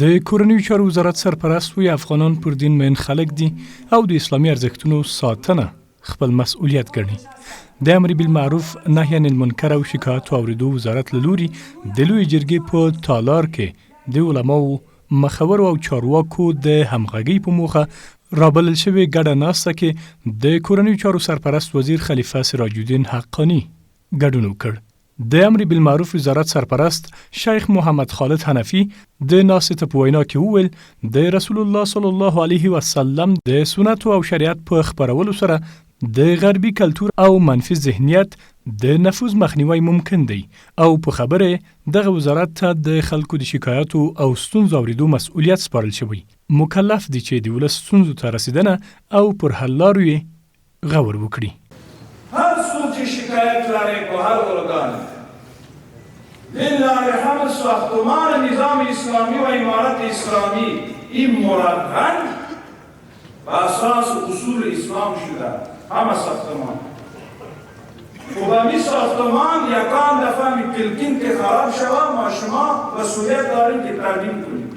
د کورنیو چارو وزارت سرپرست وی افغانان پر دین مین خلک دي او د اسلامي ارزښتونو ساتنه خپل مسؤلیت ګڼي. د امر بالمعروف نهي عن المنکر او شکایت اوریدو وزارت له لوري د لوی جرګې په تالار کې د علماو مخورو او چارواکو د همغږۍ په موخه رابلل شوې ګډه ناسته کې د کورنیو چارو سرپرست وزیر خلیفه سراج الدین حقانی ګډون وکړ. د امر بالمعروف وزارت سرپرست شیخ محمد خالد حنفی د ناستې په وینا کې وویل د رسول الله صلی الله علیه وسلم د سنت او شریعت په خبرولو سره د غربي کلتور او منفي ذهنیت د نفوذ مخنیوي ممکن دی او په خبره دغه وزارت ته د خلکو د شکایاتو او ستونزو اوریدو مسؤلیت سپارل شوی. مکلف دی چې د ولس ستونزو ته رسیدنه او پر حل لارو یې غور وکړي. هر څوک چې شکایت لري په هر ارګان لله الحمد ساختمان نظام اسلامی و امارت اسلامی این مرهن بر اساس اصول اسلام شده همه ساختمان و همین ساختمان یکان دفعه میتلکین که خراب شود ما شما مسئولیت داریم که ترمیم کنیم.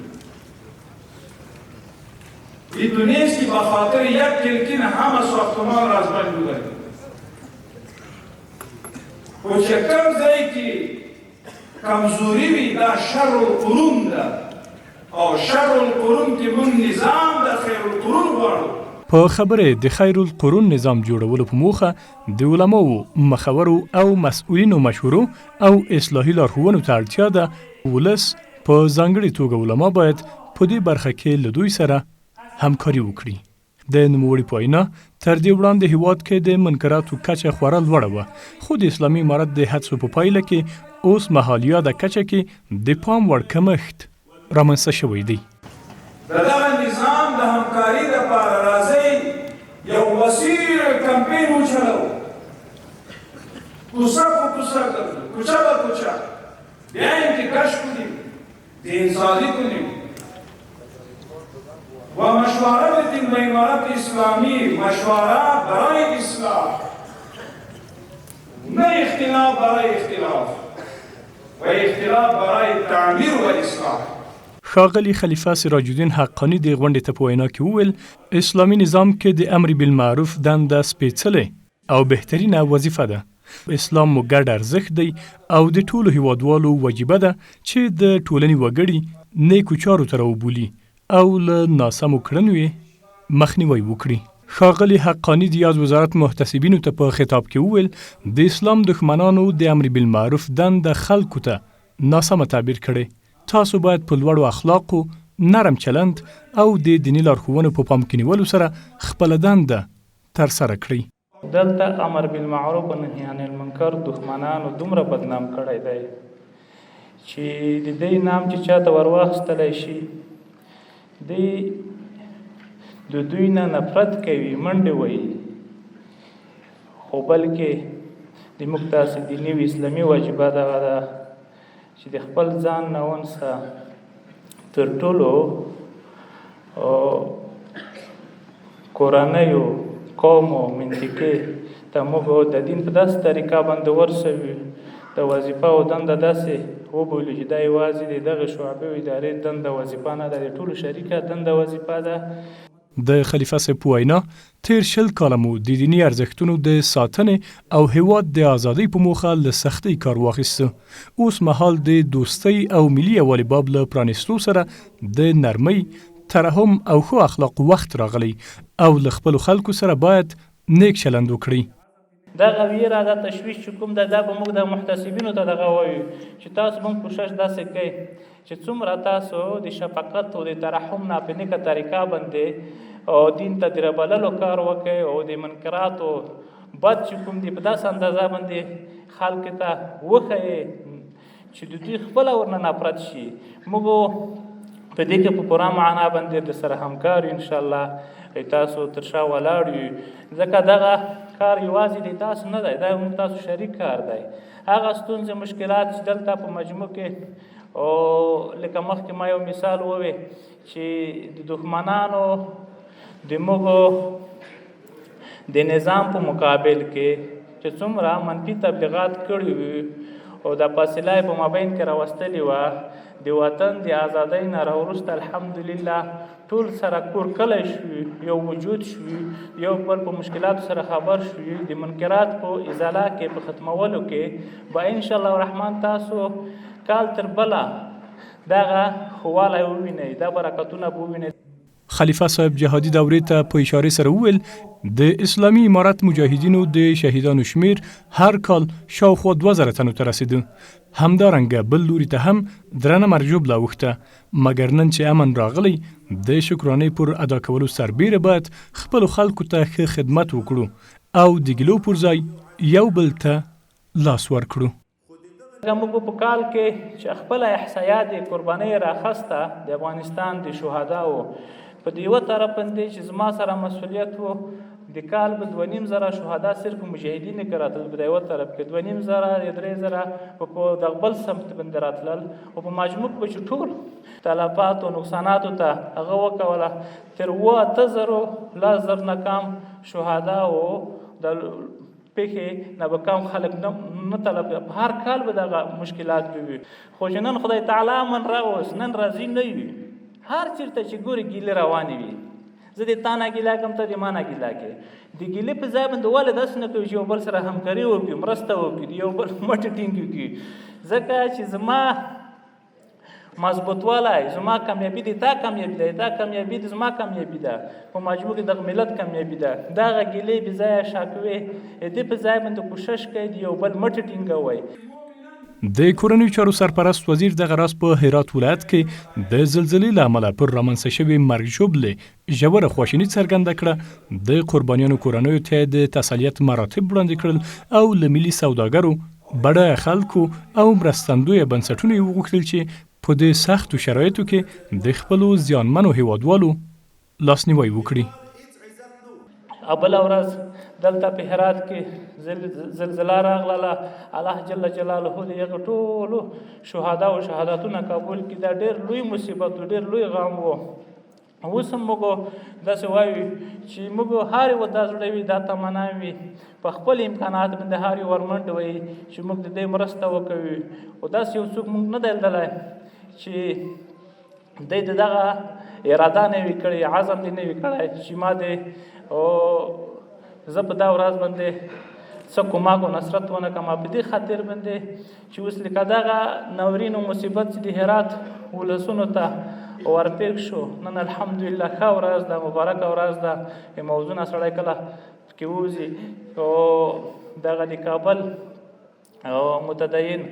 بدون نیست که بخاطر یک تلکین همه ساختمان را از بین ببریم. و چکم زایی که کمزوری وی دا شر القرون ده او شر القرون که من نظام ده خیر القرون غواړو. په خبره د خیر القرون نظام جوړولو په موخه د علماو مخورو او مسؤلینو مشورو او اصلاحي لارښوونو ته اړتیا ده. ولس په ځانګړې توګه علما باید په دې برخه کې له دوی سره همکاري وکړي. د نوموړي په وینا تر دې وړاندې هیواد کې د منکراتو کچه خورا لوړه وه، خو د اسلامي امارت د هڅو په پایله کې اوس مهالیا د کچه کې د پام وړ کمښت رامنځته شوی دی. د دغه نظام د همکاري لپاره راځئ یو وسیع کمپین وچلوو، کوڅه په کوڅه ګرځو، کوچه به کوچه بیا انتقاش کنیم، دینسازی کنیم و مشوره بدیم به امارت اسلامی، مشوره برای اصلاح نه اختلاف برای اختلاف و اختلاف برای تعمیر و اصلاح. ښاغلي خلیفه سراج الدین حقانی د غونډې ته په وینا کې وویل اسلامي نظام کې د امر بالمعروف دنده سپېڅلې او بهترینه وظیفه ده. اسلام مو ګډ ارزښت دی او د ټولو هیوادوالو وجیبه ده چې د ټولنې وګړي نیکو چارو ته راوبولي او له ناسمو کړنو یې مخنیوی وکړي. ښاغلي حقانی د یاد وزارت محتسبینو ته په خطاب کې وویل د اسلام دښمنانو د امر بالمعروف دنده خلکو ته ناسمه تعبیر کړي. تاسو باید په لوړو اخلاقو، نرم چلند او د دیني لارښوونو په پام کې نیولو سره خپله دنده ترسره کړئ. دلته امر بالمعروف و نهي عن المنکر دښمنانو دومره بدنام کړی دی چې د دې نام چې چاته ورواخیستلی شي دی د دوی نه نفرت کوي، منډې وهي، خو بلکې د موږ تاسې دیني و اسلامي واجبه دغه ده چې د خپل ځان نه ونڅه تر ټولو کورنیو قومو منطقې ته موږ د دین په داسې طریقه باندې ورسوي، د وظیفه او دنده داسې وبولو چې دا یوازې د دغه شعبې او ادارې دنده وظیفه نه ده، د ټولو شریکه دنده وظیفه ده. د خلیفه صاحب په وینا تیر 20 کاله مو د دیني ارزښتونو د ساتنې او هیواد د ازادۍ په موخه له سختۍ کار واخیسته. اوس مهال د دوستۍ او ملي یووالي باب له پرانیستو سره د نرمۍ، ترحم او ښو اخلاقو وخت راغلی او له خپلو خلکو سره باید نیک چلند وکړي. دغه ویره دا تشویش چې کوم دا به موږ د محتسبینو ته دغه وایو چې تاسو موږ کوشش داسې کوئ چې څومره تاسو د شفقت او د ترحم نه په نیکه طریقه باندې او دین ته د رابللو کار وکړئ او د منکراتو بد چې کوم دي په داسې اندازه باندې خلکو ته وښیئ چې د دوی خپله ورنه نفرت شي. موږ په دې کې په پوره معنا باندې د سره همکار یو انشاءالله تاسو تر شا ولاړ یو، ځکه دغه کار یوازې د تاسو نه دی، دا موږ تاسو شریک کار دی. هغه ستونزې مشکلات چې دلته په مجموع کې او لکه مخکې ما یو مثال ووی چې د دښمنانو د موږ د نظام په مقابل کې چې څومره منفي تبلیغات کړي وي او د فاصله په مابین کې راوستلې وه د وطن د ازادۍ نه راوروسته الحمدلله ټول سره کور کلی شوي، یو وجود شوي، یو بل په مشکلاتو سره خبر شوي، د منکرات په ازاله کې په ختمولو کې به انشاءالله الرحمن تاسو کال تر بله دغه ښهوالی ووینئ، دا برکتونه به ووینئ. خلیفه صاحب جهادي دورې ته په اشاره سره وویل د اسلامي امارت مجاهدینو د شهیدانو شمیر هر کال شاوخوا 2000 تنو ته رسیده. همدارنګه بل لوري ته هم درنه مرجوب لاوښته، مګر نن چې امن راغلی د شکرانې پر ادا کولو سربیره باید خپلو خلکو ته ښه خدمت وکړو او د ګیلو پر ځای یو بل ته لاس ورکړو. موږ په کال کې چې خپله احصایه د قربانۍ راخسته د افغانستان د شهداو په د یوه طرف باندې چې زما سره مسؤلیت و د کال به 2500 شهدا صرف مجاهدینو کې راتلل، په یوه طرف کې 2500 3000 په د بل سمت باندې راتلل او په مجموع به چې ټول تلفات او نقصاناتو ته هغه وکوله تر 8000 لا زر نه کم شهدا او د پیښې نه به کم خلک نه طلب هر کال به دغه مشکلات وي. خو چې نن خدای تعالی من راوست، نن راضي نه وي، هر چیرته چې ګوري ګیلې روانې وي، زه د تا نه ګیله کوم ته د ما نه ګیله کوې، د ګیلې په ځای باندې ولې داسې نه کوي چې یو بل سره همکاري وکړي، مرسته وکړي، یو بل مټې ټینګې کړي، ځکه چې زما مضبوطوالی زما کامیابي دی، تا کامیابي دی، تا کامیابي دی، زما کامیابي ده، په مجموع کې دغه ملت کامیابي ده. دغه ګیلې بې ځایه شاکوي، دې په ځای باندې کوشش کوي د یو بل مټې ټینګوي. د کورنیو چارو سرپرست وزیر دغه راز په هرات ولایت کې د زلزلې له امله پر رامنځته شوي مرګ ژوبلې ژوره خواشیني څرګنده کړه. د قربانیانو کورنیو ته د تسلیت مراتب وړاندې کړل او له ملي سوداګرو، بډایه خلکو او مرستندویه بنسټونو یې وغوښتل چې په دې سختو شرایطو کې د خپلو زیانمنو هیوادوالو لاسنیوی وکړي. بله ورځ دلته په هرات کې زلزله راغله، الله جل جلاله د هغه ټولو شهدا او شهادتونه قبول کړي. دا ډېر لوی مصیبت و، ډېر لوی غم و. اوس هم موږ داسې وایو چې موږ هر یو دا زړه وي، دا تمنا وي، په خپل امکانات باندې هر یو ورمنډ وي چې موږ د دې مرسته وکوي. او داسې یو څوک موږ نه دی لیدلی چې دی د دغه اراده نه وي کړې، عزم دې نه وي کړی چې ما دې زه په دا ورځ باندې څه کومک او نصرت ونه کړم. په دې خاطر باندې چې اوس لکه دغه ناورین او مصیبت چې د هرات ولسونو ته ورپېښ شو، نن الحمدلله ښه ورځ ده، مبارکه ورځ ده. موضوعونه سړی کله کې ووځي او دغه د کابل او متدین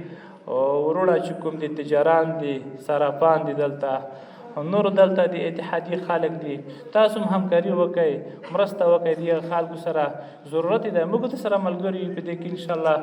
وروڼه چې کوم دي تجاران دي، صرافان دي، دلته نور دلته د اتحادیې خلک دي، تاسو هم همکاري وکړئ، مرسته وکړئ، د خلکو سره ضرورت دی، موږ سره ملګري په دې کې انشاءالله